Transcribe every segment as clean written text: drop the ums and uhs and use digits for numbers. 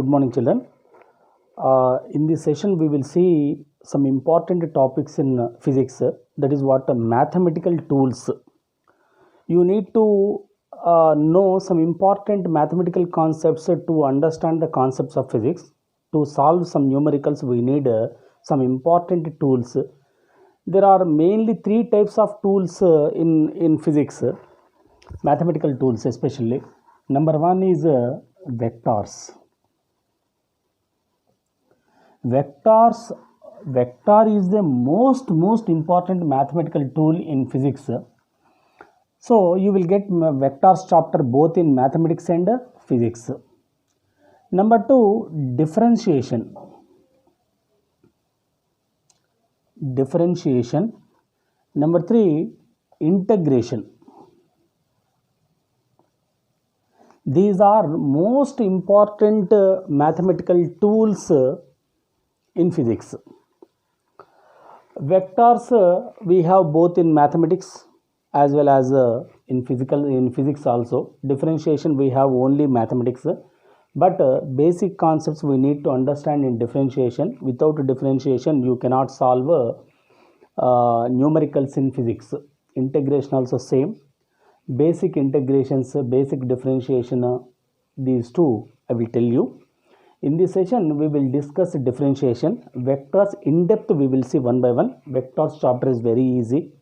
Good morning, children. In this session, we will see some important topics in physics. That is what mathematical tools. You need to know some important mathematical concepts to understand the concepts of physics. To solve some numericals, we need some important tools. There are mainly three types of tools in physics, mathematical tools especially. Number one is vectors. Vector is the most important mathematical tool in physics. So you will get vectors chapter both in mathematics and physics. Number two, differentiation. Number three, integration. These are most important mathematical tools in physics. Vectors we have both in mathematics as well as in physics also. Differentiation we have only mathematics, but basic concepts we need to understand in differentiation. Without differentiation you cannot solve numericals in physics. Integration also same. Basic integrations, basic differentiation, these two I will tell you. In this session, we will discuss differentiation. Vectors in depth we will see one by one. Vectors chapter is very easy.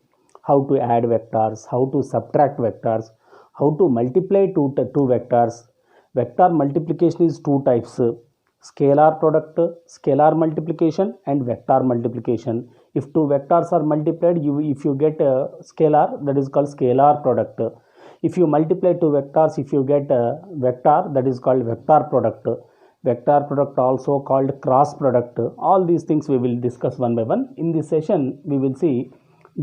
How to add vectors, how to subtract vectors, how to multiply two vectors. Vector multiplication is two types: scalar product, scalar multiplication, and vector multiplication. If two vectors are multiplied, if you get a scalar, that is called scalar product. If you multiply two vectors, if you get a vector, that is called vector product. Vector product also called cross product. All these things we will discuss one by one. In this session, we will see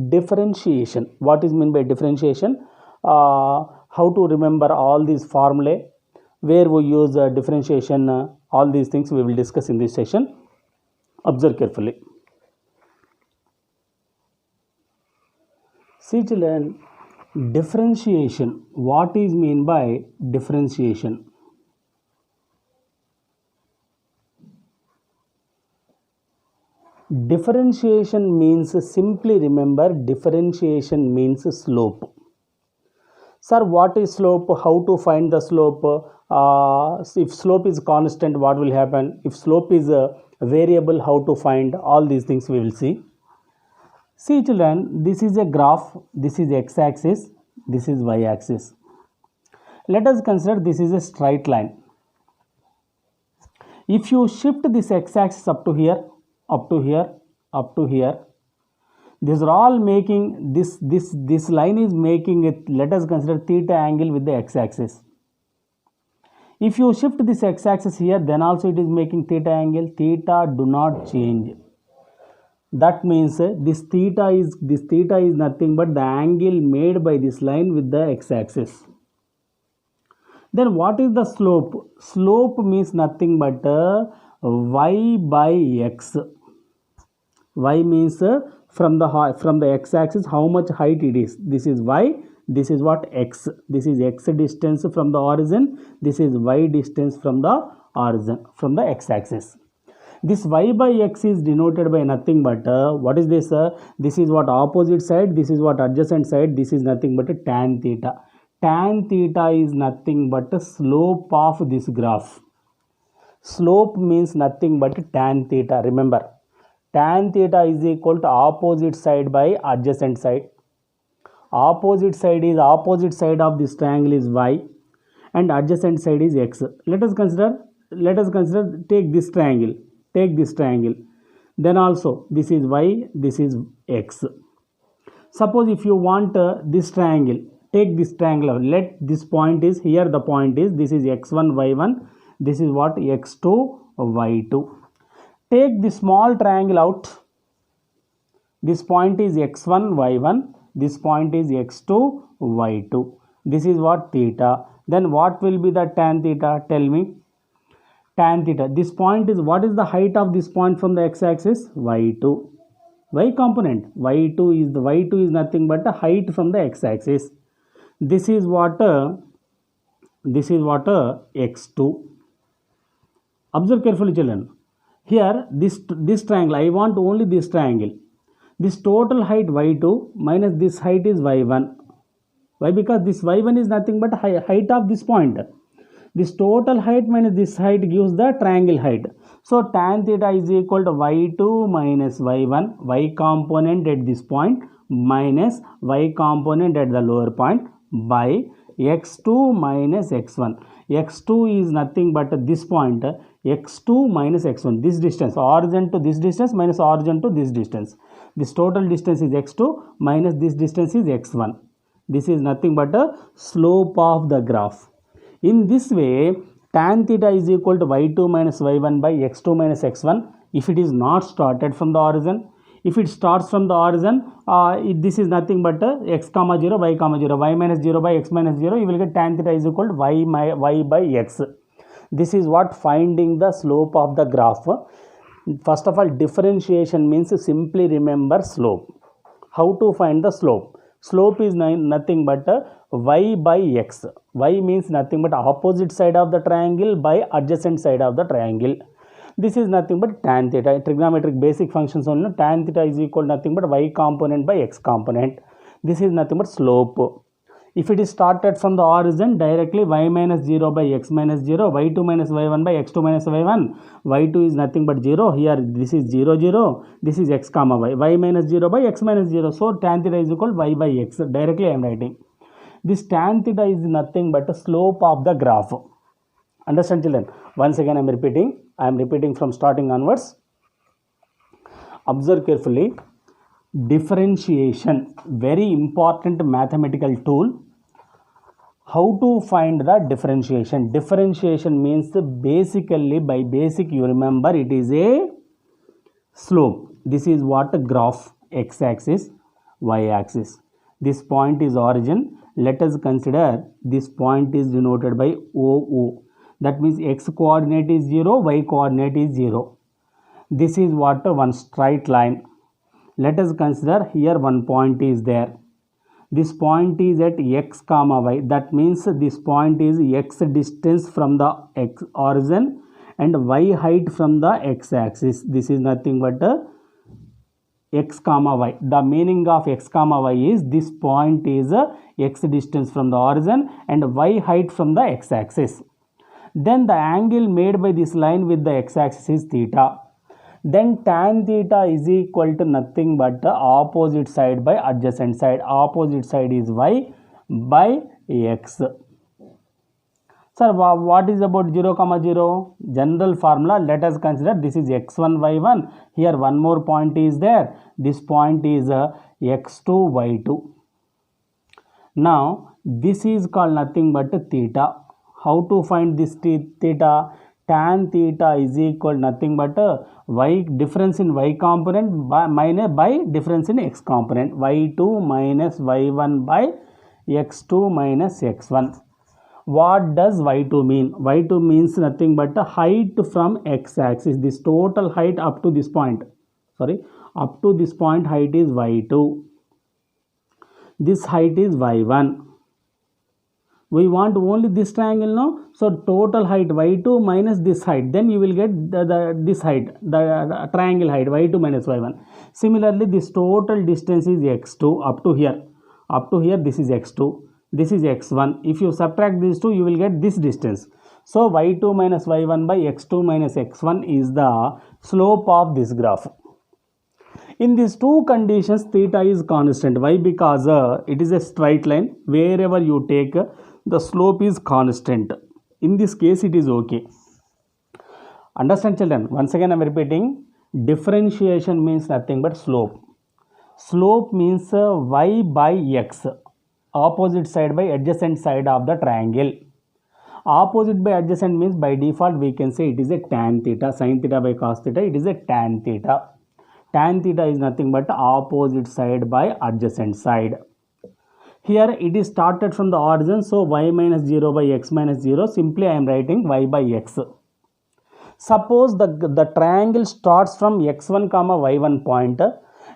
differentiation. What is meant by differentiation? How to remember all these formulae, where we use differentiation, all these things we will discuss in this session. Observe carefully. See children, differentiation. What is meant by differentiation? Differentiation means, simply remember, differentiation means slope. Sir, what is slope? How to find the slope? If slope is constant, what will happen? If slope is a variable, how to find? All these things we will see. See children, this is a graph. This is x-axis. This is y-axis. Let us consider this is a straight line. If you shift this x-axis up to here, up to here, up to here, these are all making this line is making it, let us consider theta angle with the x-axis. If you shift this x-axis here, then also it is making theta angle. Theta do not change. That means this theta is nothing but the angle made by this line with the x-axis. Then what is the slope? Slope means nothing but y by x. Y means from the x-axis how much height it is. This is y. This is what? X. This is x distance from the origin. This is y distance from the origin, from the x-axis. This y by x is denoted by nothing but what is this? This is what opposite side. This is what adjacent side. This is nothing but tan theta. Tan theta is nothing but the slope of this graph. Slope means nothing but tan theta. Remember, tan theta is equal to opposite side by adjacent side. Opposite side of this triangle is y, and adjacent side is x. Let us consider. Take this triangle. Then also this is y, this is x. Suppose if you want this triangle, take this triangle. Let this point is here. The point is this is x1, y1. This is what? x2, y2. Take the small triangle out. This point is x1, y1. This point is x2, y2. This is what? Theta. Then what will be the tan theta? Tell me. Tan theta. This point is, what is the height of this point from the x-axis? y2. Y component. y2 is nothing but the height from the x-axis. This is what x2. Observe carefully, children. Here this triangle, I want only this triangle. This total height y2 minus this height is y1. Why? Because this y1 is nothing but height of this point. This total height minus this height gives the triangle height. So tan theta is equal to y2 minus y1, y component at this point minus y component at the lower point, by x2 minus x1. x2 is nothing but this point, x2 minus x1, this distance, origin to this distance minus origin to this distance. This total distance is x2 minus this distance is x1. This is nothing but a slope of the graph. In this way, tan theta is equal to y2 minus y1 by x2 minus x1 if it is not started from the origin. If it starts from the origin, this is nothing but x comma 0, y comma 0, y minus 0 by x minus 0, you will get tan theta is equal to y by x. This is what finding the slope of the graph. First of all, differentiation means simply remember slope. How to find the slope? Slope is nothing but y by x. Y means nothing but opposite side of the triangle by adjacent side of the triangle. This is nothing but tan theta. Trigonometric basic functions only. Tan theta is equal to nothing but y component by x component. This is nothing but slope. If it is started from the origin, directly y minus 0 by x minus 0, y2 minus y1 by x2 minus y1, y2 is nothing but 0, here this is 0, 0, this is x comma y minus 0 by x minus 0, so tan theta is equal to y by x, directly I am writing. This tan theta is nothing but the slope of the graph. Understand, children? Once again I am repeating from starting onwards. Observe carefully. Differentiation, very important mathematical tool. How to find the differentiation? Differentiation means basically, by basic you remember, it is a slope. This is what graph, x-axis, y-axis. This point is origin. Let us consider this point is denoted by OO. That means x coordinate is 0, y coordinate is 0. This is what one straight line. Let us consider here one point is there. This point is at x comma y. That means this point is x distance from the x origin and y height from the x-axis. This is nothing but x comma y. The meaning of x comma y is this point is x distance from the origin and y height from the x-axis. Then the angle made by this line with the x-axis is theta. Then tan theta is equal to nothing but the opposite side by adjacent side. Opposite side is y by x. Sir, what is about 0, 0? General formula, let us consider this is x1, y1. Here one more point is there. This point is x2, y2. Now, this is called nothing but theta. How to find this theta? Tan theta is equal nothing but y difference in y component by difference in x component, y2 minus y1 by x2 minus x1. What does y2 mean? Y2 means nothing but height from x-axis. This total height up to this point. Up to this point height is y2. This height is y1. We want only this triangle now. So total height y2 minus this height. Then you will get this height, the triangle height y2 minus y1. Similarly, this total distance is x2 up to here. Up to here this is x2. This is x1. If you subtract these two, you will get this distance. So y2 minus y1 by x2 minus x1 is the slope of this graph. In these two conditions, theta is constant. Why? Because it is a straight line. Wherever you take, the slope is constant. In this case, it is okay. Understand, children? Once again, I am repeating. Differentiation means nothing but slope. Slope means y by x. Opposite side by adjacent side of the triangle. Opposite by adjacent means by default we can say it is a tan theta. Sin theta by cos theta, it is a tan theta. Tan theta is nothing but opposite side by adjacent side. Here it is started from the origin, so y minus 0 by x minus 0. Simply I am writing y by x. Suppose the triangle starts from x1 comma y1 point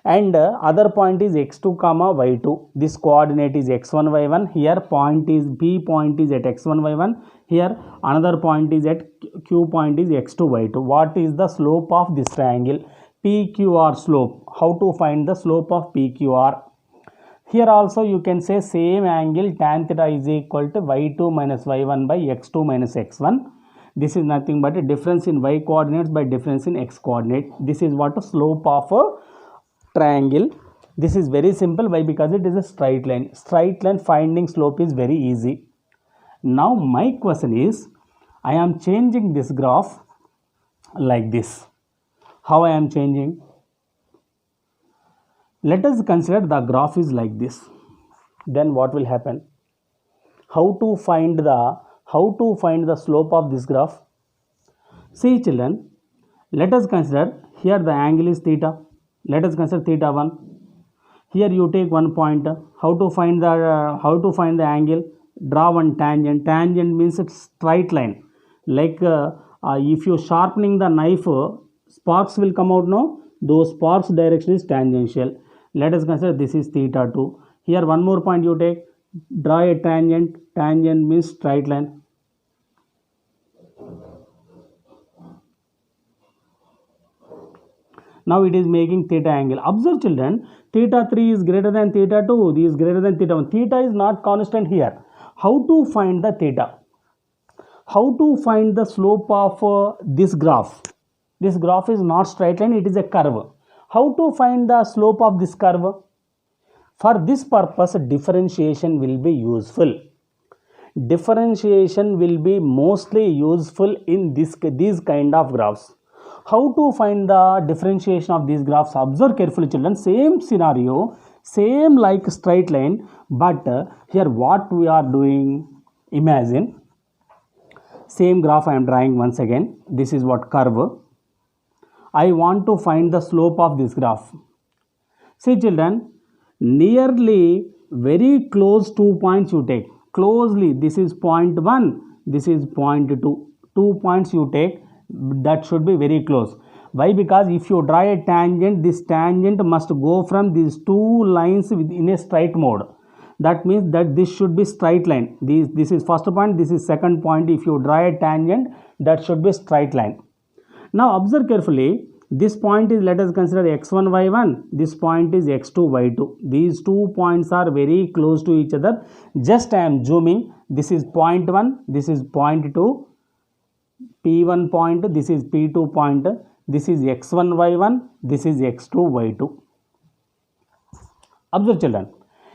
and other point is x2 comma y2. This coordinate is x1 y1. Here point is P point is at x1 y1. Here another point is at q point is x2 y2. What is the slope of this triangle? PQR slope. How to find the slope of PQR? Here also you can say same angle tan theta is equal to y2 minus y1 by x2 minus x1. This is nothing but a difference in y coordinates by difference in x coordinate. This is what the slope of a triangle. This is very simple. Why? Because it is a straight line. Straight line finding slope is very easy. Now my question is, I am changing this graph like this. How I am changing? Let us consider the graph is like this. Then what will happen? How to find the slope of this graph? See children, let us consider here the angle is theta. Let us consider theta 1. Here you take one point. How to find the angle? Draw one tangent. Tangent means it's straight line. Like if you sharpening the knife, sparks will come out. No, those sparks direction is tangential. Let us consider this is theta 2. Here one more point you take. Draw a tangent. Tangent means straight line. Now it is making theta angle. Observe children, theta 3 is greater than theta 2. This is greater than theta 1. Theta is not constant here. How to find the theta? How to find the slope of this graph? This graph is not straight line, it is a curve. How to find the slope of this curve? For this purpose, differentiation will be useful. Differentiation will be mostly useful in these kind of graphs. How to find the differentiation of these graphs? Observe carefully children. Same scenario, same like straight line, but here what we are doing, imagine same graph I am drawing once again. This is what curve. I want to find the slope of this graph. See children, nearly very close 2 points you take. Closely, this is point 1, this is point 2. 2 points you take, that should be very close. Why? Because if you draw a tangent, this tangent must go from these two lines in a straight mode. That means that this should be straight line. This is first point, this is second point. If you draw a tangent, that should be straight line. Now observe carefully. This point is, let us consider x1, y1. This point is x2, y2. These 2 points are very close to each other. Just I am zooming. This is point 1, this is point 2. P1 point, this is P2 point. This is x1, y1. This is x2, y2. Observe children.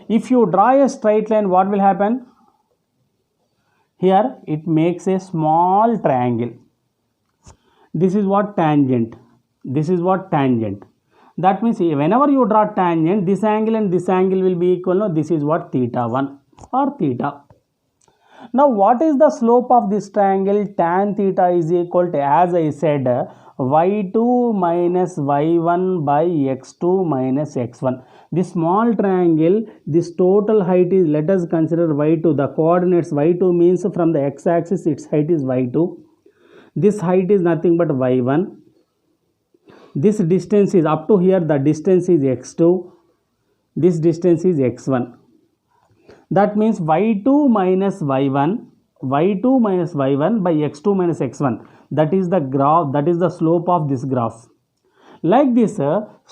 If you draw a straight line, what will happen? Here it makes a small triangle. This is what tangent. This is what tangent. That means whenever you draw tangent, this angle and this angle will be equal. No, this is what theta 1 or theta. Now what is the slope of this triangle? Tan theta is equal to, as I said, y2 minus y1 by x2 minus x1. This small triangle, this total height is, let us consider y2. The coordinates y2 means from the x-axis its height is y2. This height is nothing but y1. This distance is up to here, the distance is x2. This distance is x1. That means y2 minus y1 by x2 minus x1. That is the graph, that is the slope of this graph. Like this,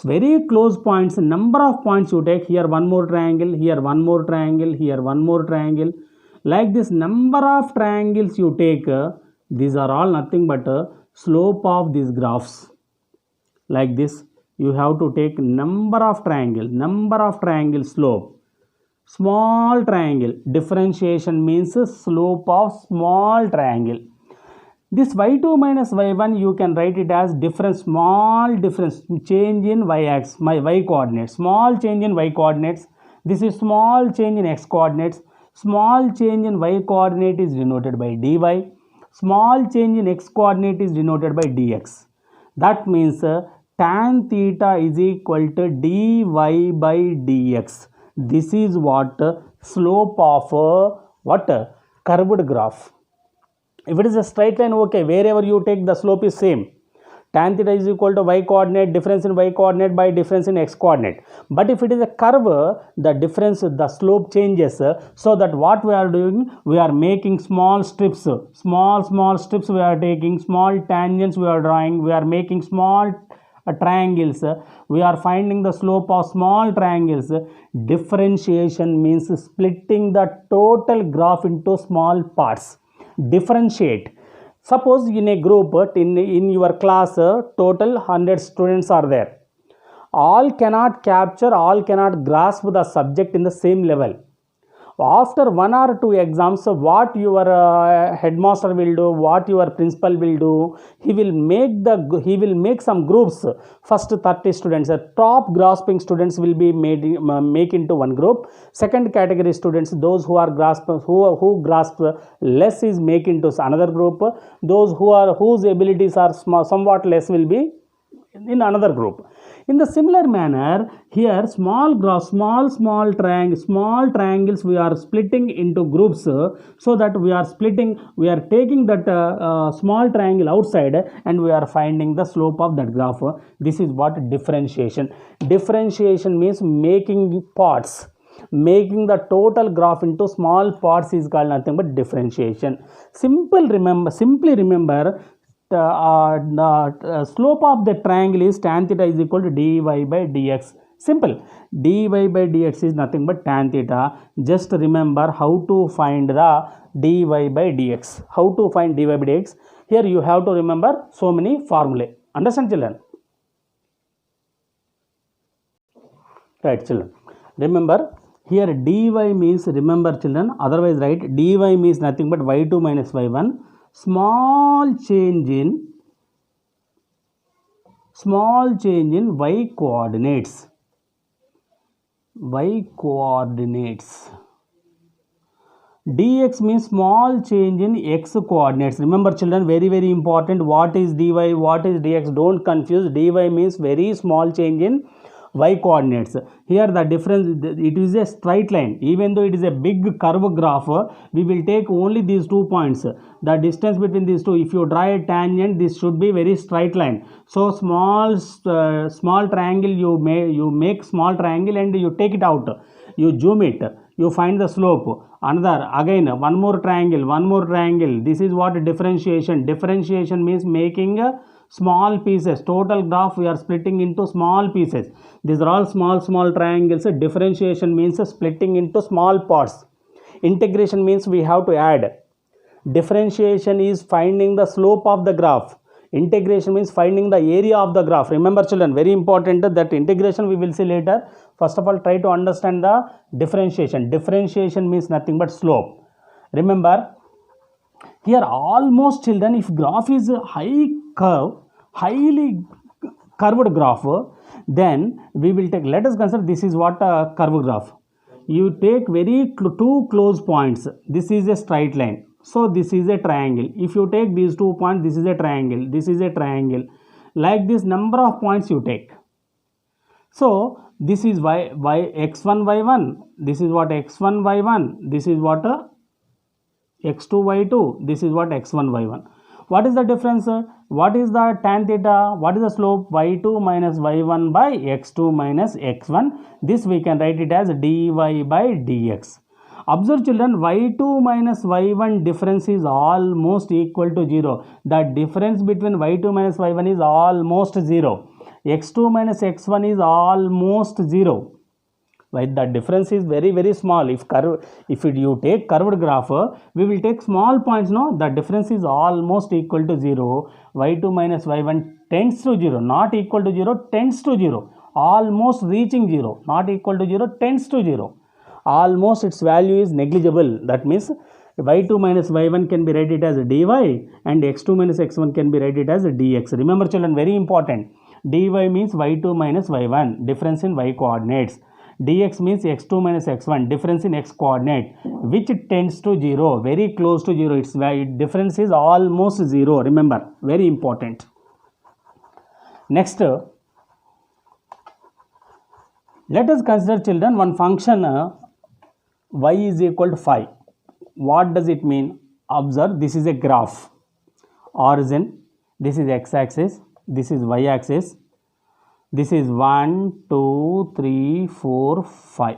very close points, number of points you take. Here one more triangle, here one more triangle, here one more triangle. Like this, number of triangles you take, these are all nothing but slope of these graphs. Like this, you have to take number of triangle slope. Small triangle, differentiation means slope of small triangle. This y2 minus y1, you can write it as small difference, change in y-axis, y coordinates, small change in y coordinates. This is small change in x coordinates. Small change in y coordinate is denoted by dy. Small change in x coordinate is denoted by dx. That means tan theta is equal to dy by dx. This is what slope of curved graph. If it is a straight line, okay, wherever you take the slope is same. Tan theta is equal to y coordinate, difference in y coordinate by difference in x coordinate. But if it is a curve, the difference, the slope changes. So that what we are doing, we are making small strips, small strips we are taking, small tangents we are drawing, we are making small triangles, we are finding the slope of small triangles. Differentiation means splitting the total graph into small parts. Differentiate. Suppose in a group, in your class, total 100 students are there. All cannot capture, all cannot grasp the subject in the same level. After 1 or 2 exams, what your headmaster will do, what your principal will do, he will make some groups. First 30 students, top grasping students will be make into one group. Second category students, those who are who grasp less, is make into another group. Those whose abilities are somewhat less will be in another group. In the similar manner, here small triangles we are splitting into groups, so that we are taking that small triangle outside and we are finding the slope of that graph. This is what differentiation. Differentiation means making parts. Making the total graph into small parts is called nothing but differentiation. Simply remember, the slope of the triangle is tan theta is equal to dy by dx. Simple. Dy by dx is nothing but tan theta. Just remember how to find the dy by dx. How to find dy by dx? Here you have to remember so many formulae. Understand, children? Right, children. Remember, here dy means, remember children, otherwise write dy means nothing but y2 minus y1. Small change in y coordinates. Dx means small change in x coordinates. Remember children, very important, what is dy, what is dx, don't confuse. Dy means very small change in y coordinates. Here the difference, it is a straight line. Even though it is a big curve graph, we will take only these 2 points. The distance between these two, if you draw a tangent, this should be very straight line. So small triangle, you make small triangle and you take it out, you zoom it, you find the slope. Another, again one more triangle. This is what differentiation. Differentiation means making small pieces. Total graph we are splitting into small pieces. These are all small triangles. Differentiation means splitting into small parts. Integration means we have to add. Differentiation is finding the slope of the graph. Integration means finding the area of the graph. Remember children, very important, that integration we will see later. First of all, try to understand the differentiation. Differentiation means nothing but slope. Remember, here almost children, if graph is highly curved graph, then we will take, let us consider this is what a curved graph. You take two close points. This is a straight line. So this is a triangle. If you take these 2 points, this is a triangle. This is a triangle. Like this, number of points you take. So this is x1 y1. This is what x1 y1. This is what x2 y2. This is what x1 y1. What is the difference? What is the tan theta? What is the slope? y2 minus y1 by x2 minus x1. This we can write it as dy by dx. Observe children, y2 minus y1 difference is almost equal to 0. The difference between y2 minus y1 is almost 0. x2 minus x1 is almost 0. Right? The difference is very small. If you take curved graph, we will take small points. No, the difference is almost equal to 0. y2 minus y1 tends to 0, not equal to 0, tends to 0. Almost reaching 0, not equal to 0, tends to 0. Almost its value is negligible. That means y2 minus y1 can be written as dy and x2 minus x1 can be written as dx. Remember children, very important. dy means y2 minus y1, difference in y coordinates. dx means x2 minus x1, difference in x coordinate, which tends to 0, very close to 0. Its difference is almost 0. Remember, very important. Next, let us consider children one function y is equal to 5. What does it mean? Observe, this is a graph. Origin, this is x-axis, this is y axis, this is 1 2 3 4 5,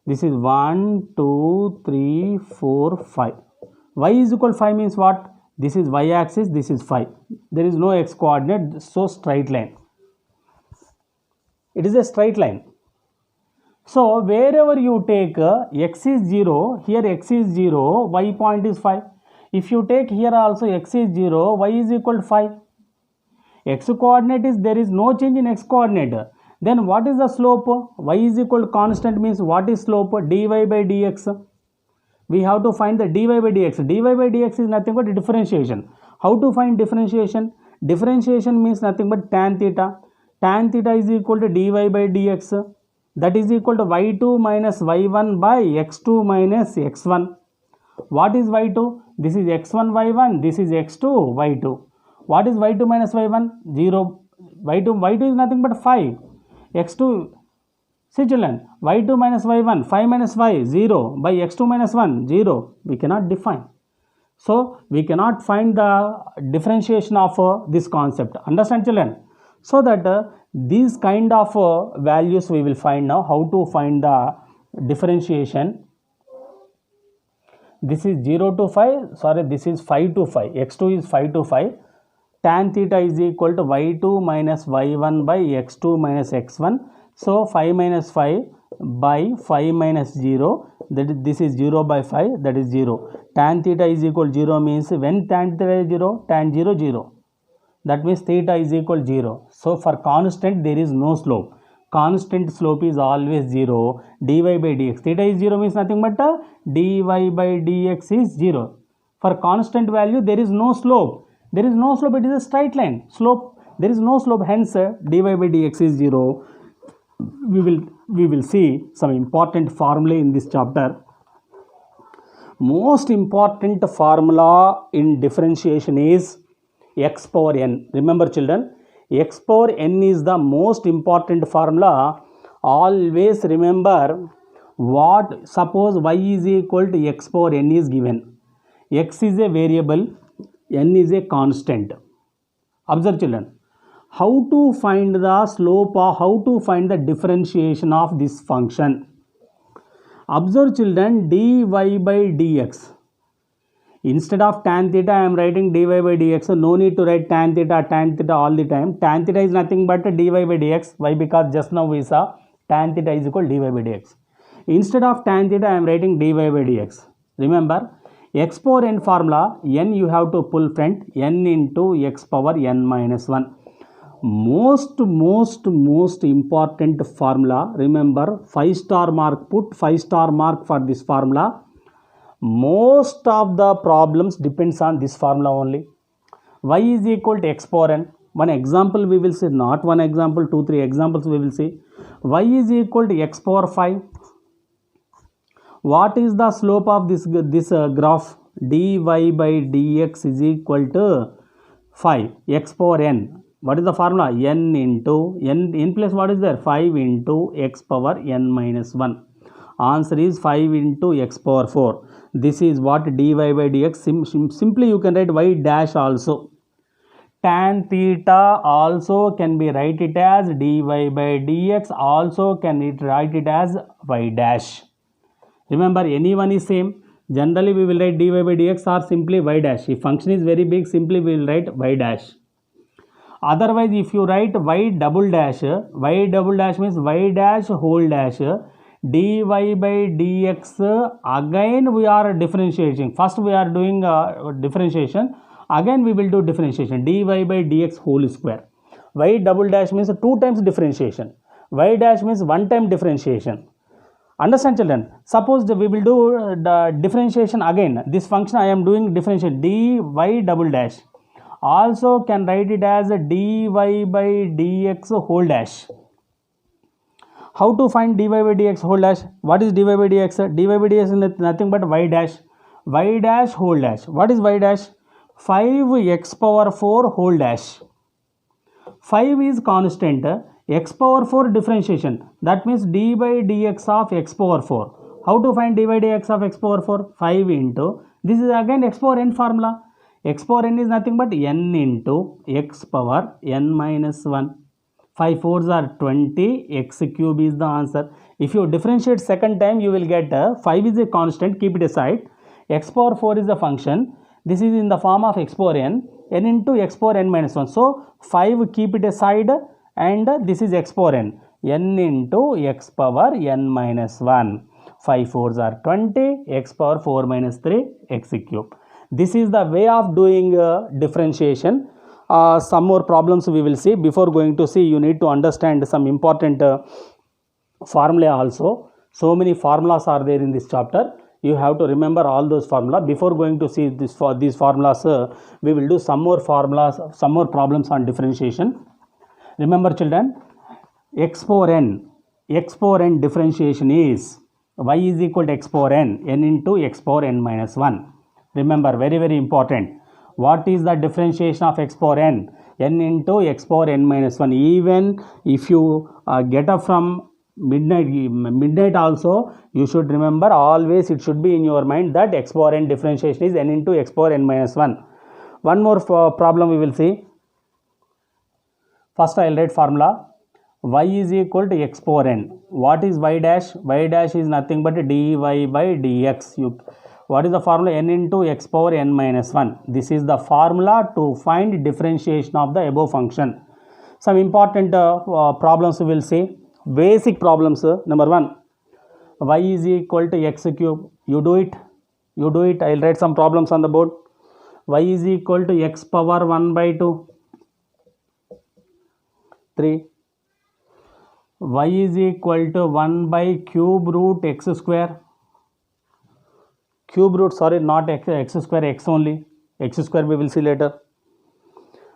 this is 1 2 3 4 5. Y is equal to 5 means what? This is y axis, this is 5. There is no x coordinate, so straight line. It is a straight line. So wherever you take x is 0, here x is 0, y point is 5. If you take here also x is 0, y is equal to 5. X coordinate is, there is no change in x coordinate. Then what is the slope? Y is equal to constant means what is slope? Dy by dx. We have to find the dy by dx. Dy by dx is nothing but differentiation. How to find differentiation? Differentiation means nothing but tan theta. Tan theta is equal to dy by dx. That is equal to y2 minus y1 by x2 minus x1. What is y2? This is x1 y1, this is x2 y2. What is y2 minus y1? 0. y2 is nothing but 5. x2, see children, y2 minus y1, 5 minus 5, 0. By x2 minus 1, 0. We cannot define. So, we cannot find the differentiation of this concept. Understand children? So that these kind of values we will find now. How to find the differentiation. This is 0 to 5, sorry, this is 5 to 5. x2 is 5 to 5. Tan theta is equal to y2 minus y1 by x2 minus x1. So 5 minus 5 by 5 minus 0, that is, this is 0 by 5, that is 0. Tan theta is equal to 0 means when tan theta is 0, tan 0, 0. That means theta is equal to 0. So for constant there is no slope. Constant slope is always 0. Dy by dx. Theta is 0 means nothing but dy by dx is 0. For constant value there is no slope. There is no slope, it is a straight line. Slope, there is no slope, hence dy by dx is 0. We will see some important formula in this chapter. Most important formula in differentiation is x power n. Remember children, x power n is the most important formula. Always remember what, suppose y is equal to x power n is given. X is a variable, n is a constant. Observe children, how to find the slope or how to find the differentiation of this function. Observe children, dy by dx. Instead of tan theta, I am writing dy by dx. So no need to write tan theta all the time. Tan theta is nothing but dy by dx. Why? Because just now we saw tan theta is equal to dy by dx. Instead of tan theta, I am writing dy by dx. Remember, x power n formula, n you have to pull front, n into x power n minus 1. Most important formula. Remember, 5-star mark, put 5-star mark for this formula. Most of the problems depends on this formula only. Y is equal to x power n. One example we will see, not one example, 2-3 examples we will see. Y is equal to x power 5. What is the slope of this graph? Dy by dx is equal to 5, x power n. What is the formula? N into, n place what is there? 5 into x power n minus 1. Answer is 5 into x power 4. This is what dy by dx. Simply you can write y dash also. Tan theta also can be write it as dy by dx. Also can write it as y dash. Remember, anyone is same. Generally we will write dy by dx or simply y dash. If function is very big, simply we will write y dash. Otherwise, if you write y double dash means y dash whole dash, dy by dx, again we are differentiating. First we are doing differentiation, again we will do differentiation, dy by dx whole square. Y double dash means 2 times differentiation, y dash means 1 time differentiation. Understand children? Suppose we will do the differentiation again. This function I am doing differentiation, dy double dash. Also can write it as dy by dx whole dash. How to find dy by dx whole dash? What is dy by dx? Dy by dx is nothing but y dash whole dash. What is y dash? 5x power 4 whole dash. 5 is constant, x power 4 differentiation. That means dy by dx of x power 4. How to find dy by dx of x power 4? 5 into, this is again x power n formula. x power n is nothing but n into x power n minus 1. 5 4s are 20, x cube is the answer. If you differentiate second time, you will get 5 is a constant, keep it aside. X power 4 is the function. This is in the form of x power n into x power n minus 1. So 5 keep it aside, and this is x power n into x power n minus 1. 5 4s are 20, x power 4 minus 3, x cube. This is the way of doing differentiation. Some more problems we will see. Before going to see, you need to understand some important formula also. So many formulas are there in this chapter. You have to remember all those formulas. Before going to see these formulas, we will do some more formulas, some more problems on differentiation. Remember children, x power n differentiation is y is equal to x power n into x power n minus 1. Remember, very very important. What is the differentiation of x power n into x power n minus 1? Even if you get up from midnight also, you should remember, always it should be in your mind that x power n differentiation is n into x power n minus 1. One more problem we will see. First I will write formula. Y is equal to x power n. What is y dash? Y dash is nothing but dy by dx. What is the formula? N into x power n minus 1. This is the formula to find differentiation of the above function. Some important problems we will see. Basic problems. Number 1, y is equal to x cube. You do it. I will write some problems on the board. Y is equal to x power 1 by 2. 3. Y is equal to 1 by cube root x square. Cube root, sorry, not x square, x only. X square we will see later.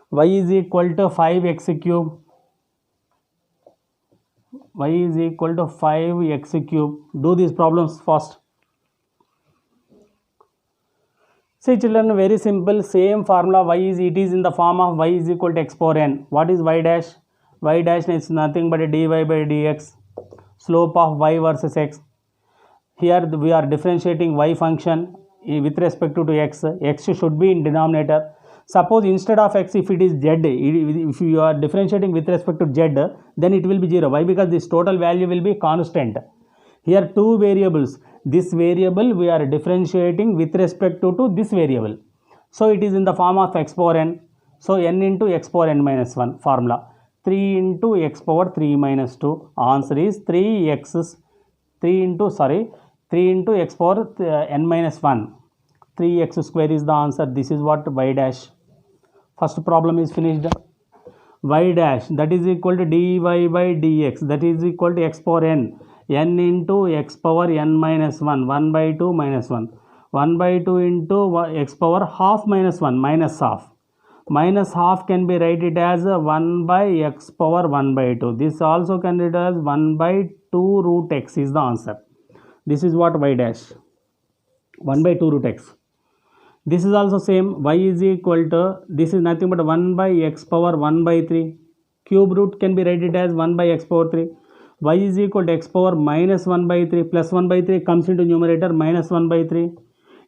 Y is equal to 5x cube. Y is equal to 5x cube. Do these problems first. See children, very simple. Same formula. It is in the form of y is equal to x power n. What is y dash? Y dash is nothing but a dy by dx. Slope of y versus x. Here we are differentiating y function with respect to x. X should be in denominator. Suppose instead of x, if it is z, if you are differentiating with respect to z, then it will be 0. Why? Because this total value will be constant. Here two variables. This variable we are differentiating with respect to this variable. So it is in the form of x power n. So n into x power n minus 1 formula. 3 into x power 3 minus 2. Answer is 3 into x power n minus 1. 3x square is the answer. This is what y dash. First problem is finished. Y dash, that is equal to dy by dx, that is equal to x power n into x power n minus 1. 1 by 2 minus 1. 1 by 2 into x power half minus 1, minus half. Minus half can be written as 1 by x power 1 by 2. This also can be written as 1 by 2 root x is the answer. This is what y dash. 1 by 2 root x. This is also same. Y is equal to, this is nothing but 1 by x power 1 by 3. Cube root can be written as 1 by x power 3. Y is equal to x power minus 1 by 3. Plus 1 by 3 comes into numerator, minus 1 by 3.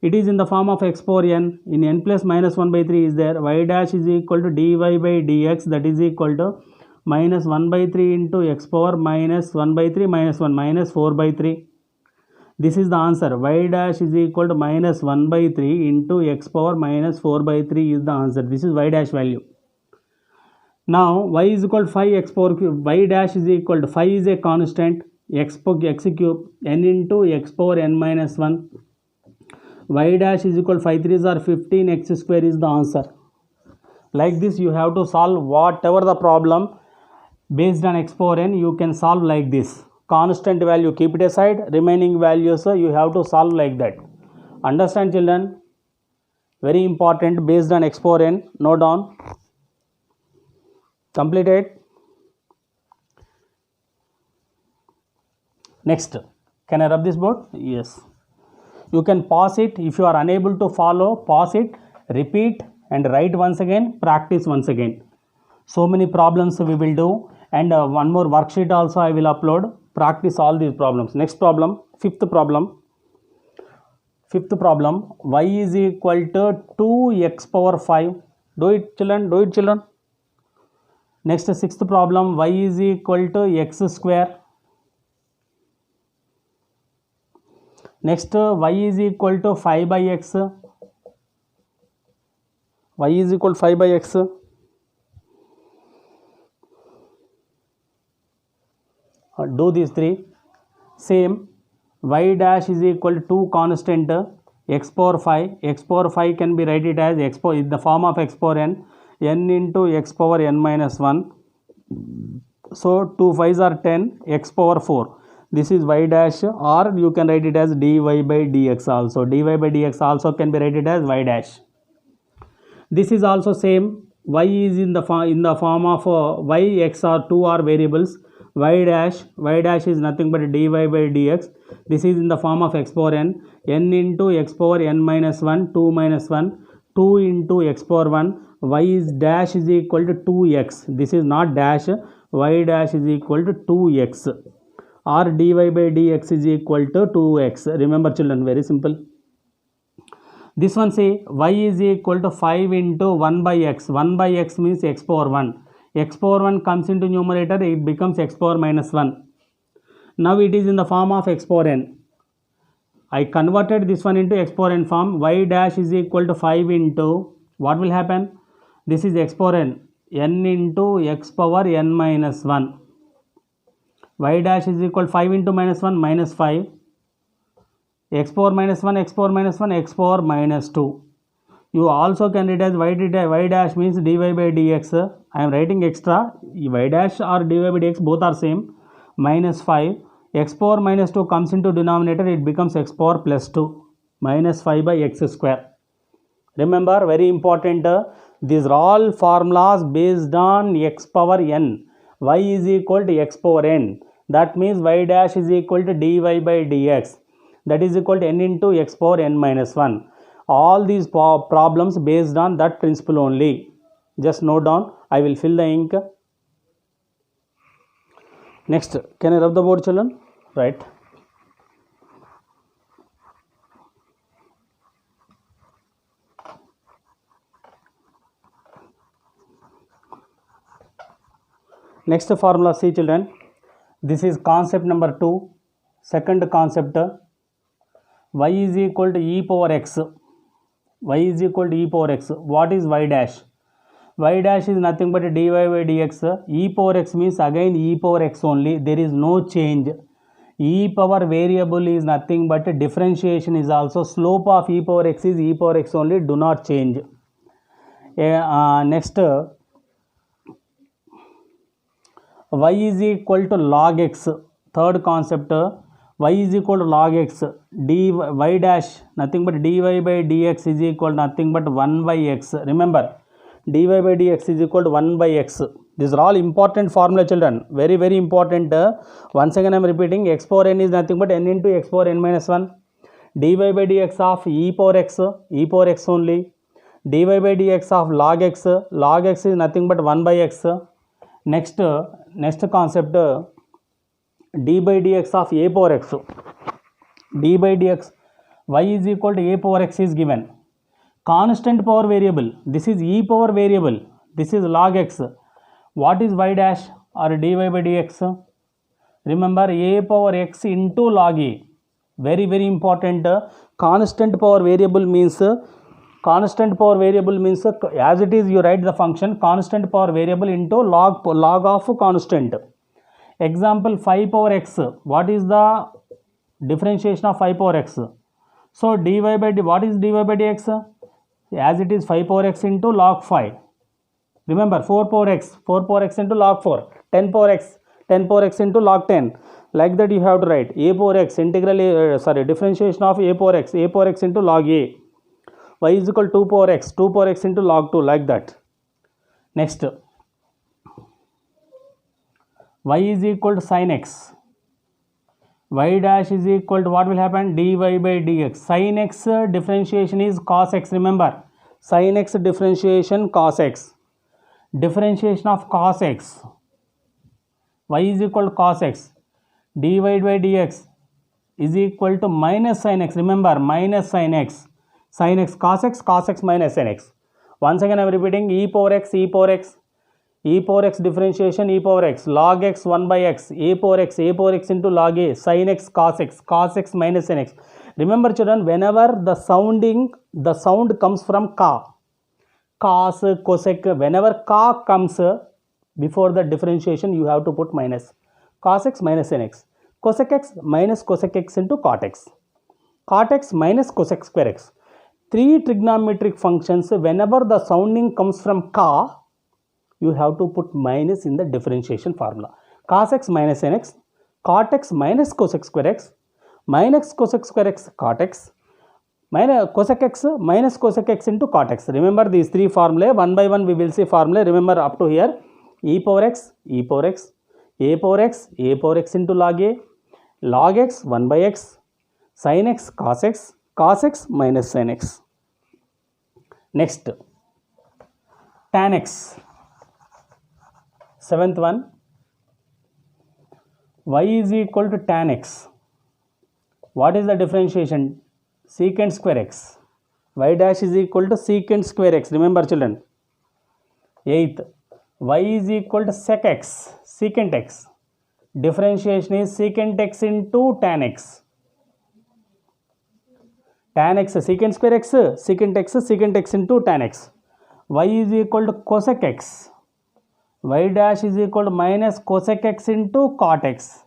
It is in the form of x power n. In n plus minus 1 by 3 is there. Y dash is equal to dy by dx, that is equal to minus 1 by 3 into x power minus 1 by 3 minus 1, minus 4 by 3. This is the answer. Y dash is equal to minus 1 by 3 into x power minus 4 by 3 is the answer. This is y dash value. Now y is equal to 5 x power cube. Y dash is equal to 5 is a constant. X cube n into x power n minus 1. Y dash is equal to 5 3s are 15, x square is the answer. Like this you have to solve whatever the problem based on x power n, you can solve like this. Constant value keep it aside, remaining values you have to solve like that. Understand children? Very important, based on x power n. Note down. Completed. Next, can I rub this board? Yes. You can pause it. If you are unable to follow, pause it, repeat and write once again, practice once again. So many problems we will do, and one more worksheet also I will upload. Practice all these problems. Next problem, fifth problem. Fifth problem, y is equal to 2x power 5. Do it children, do it children. Next, sixth problem, y is equal to x square. Next, y is equal to 5 by x. Y is equal to 5 by x. Do these three. Same, y dash is equal to 2 constant x power 5. X power 5 can be written as x power in the form of x power n into x power n minus 1. So 2 5s are 10, x power 4. This is y dash, or you can write it as dy by dx also. Dy by dx also can be written as y dash. This is also same. Y is in the form of y, x or 2 are variables. Y dash is nothing but dy by dx. This is in the form of x power n into x power n minus 1, 2 minus 1, 2 into x power 1. Y is dash is equal to 2x. This is not dash. Y dash is equal to 2x, or dy by dx is equal to 2x. Remember children, very simple. This one say y is equal to 5 into 1 by x. 1 by x means x power 1. X power 1 comes into numerator, it becomes x power minus 1. Now it is in the form of x power n. I converted this one into x power n form. Y dash is equal to 5 into, what will happen? This is x power n into x power n minus 1. Y dash is equal to 5 into minus 1, minus 5. X power minus 1, x power minus 1, x power minus 2. You also can write as y dash means dy by dx. I am writing extra. Y dash or dy by dx both are same. Minus 5. X power minus 2 comes into denominator, it becomes x power plus 2. Minus 5 by x square. Remember, very important, these are all formulas based on x power n. Y is equal to x power n. That means y dash is equal to dy by dx. That is equal to n into x power n minus 1. All these problems based on that principle only. Just note down. I will fill the ink. Next, can I rub the board children? Right. Next formula, see children. This is concept number 2. Second concept, y is equal to e power x. Y is equal to e power x. What is y dash? Y dash is nothing but dy by dx. E power x means again e power x only. There is no change. E power variable is nothing but differentiation is also. Slope of e power x is e power x only. Do not change. Next, y is equal to log x. Third concept, y is equal to log x. Y dash nothing but dy by dx is equal to nothing but 1 by x. Remember, dy by dx is equal to 1 by x. These are all important formula children. Very very important. Once again I am repeating, x power n is nothing but n into x power n minus 1. dy by dx of e power x only. dy by dx of log x is nothing but 1 by x. Next concept, d by dx of a power x. d by dx, y is equal to a power x is given. Constant power variable, this is e power variable, this is log x. What is y dash or dy by dx? Remember, a power x into log a. Very very important. Constant power variable means as it is you write the function constant power variable into log of constant. Example 5 power x. What is the differentiation of 5 power x? So dy by what is dy by dx? As it is 5 power x into log 5. Remember, 4 power x into log 4. 10 power x into log 10. Like that you have to write a power x differentiation of a power x into log a. Y is equal to 2 power x into log 2, like that. Next, y is equal to sin x. Y dash is equal to, what will happen? Dy by dx. Sin x differentiation is cos x. Remember, sin x differentiation cos x. Differentiation of cos x. Y is equal to cos x. dy by dx. is equal to minus sin x. Remember, minus sin x. Sin x cos x minus sin x. Once again I am repeating, e power x, e power x, e power x differentiation, e power x, log x 1 by x, a power x into log a, sin x cos x minus sin x. Remember children, whenever the sound comes from ka, cos, cosec, whenever ka comes before the differentiation, you have to put minus. Cos x minus sin x, cosec x minus cosec x into cot x, cot x minus cosec square x. Three trigonometric functions, whenever the sounding comes from ka, you have to put minus in the differentiation formula. Cos x minus sin x, cot x minus cosec square x, minus cosec square x cot x, minus cosec x minus cosec x into cot x. Remember these three formulae, one by one we will see formulae. Remember up to here, e power x, e power x, a power x, a power x into log a, log x 1 by x, sin x cos x minus sin x. Next, tan x. Seventh one, y is equal to tan x. What is the differentiation? Secant square x. Y dash is equal to secant square x. Remember children. Eighth, y is equal to sec x, secant x. Differentiation is secant x into tan x. Tan x, secant square x, secant x into tan x. Y is equal to cosec x. Y dash is equal to minus cosec x into cot x.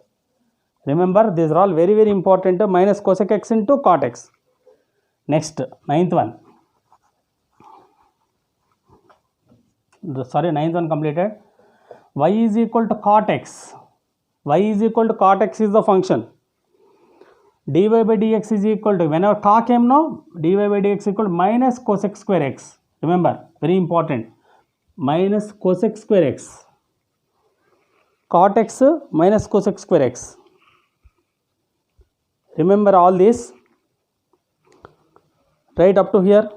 Remember, these are all very, very important. Minus cosec x into cot x. Next, ninth one. Ninth one completed. Y is equal to cot x. Y is equal to cot x is the function. dy by dx is equal to, whenever ka came now, dy by dx equal to minus cosec square x. Remember, very important. Minus cosec square x. Cot x minus cosec square x. Remember all this. Right up to here.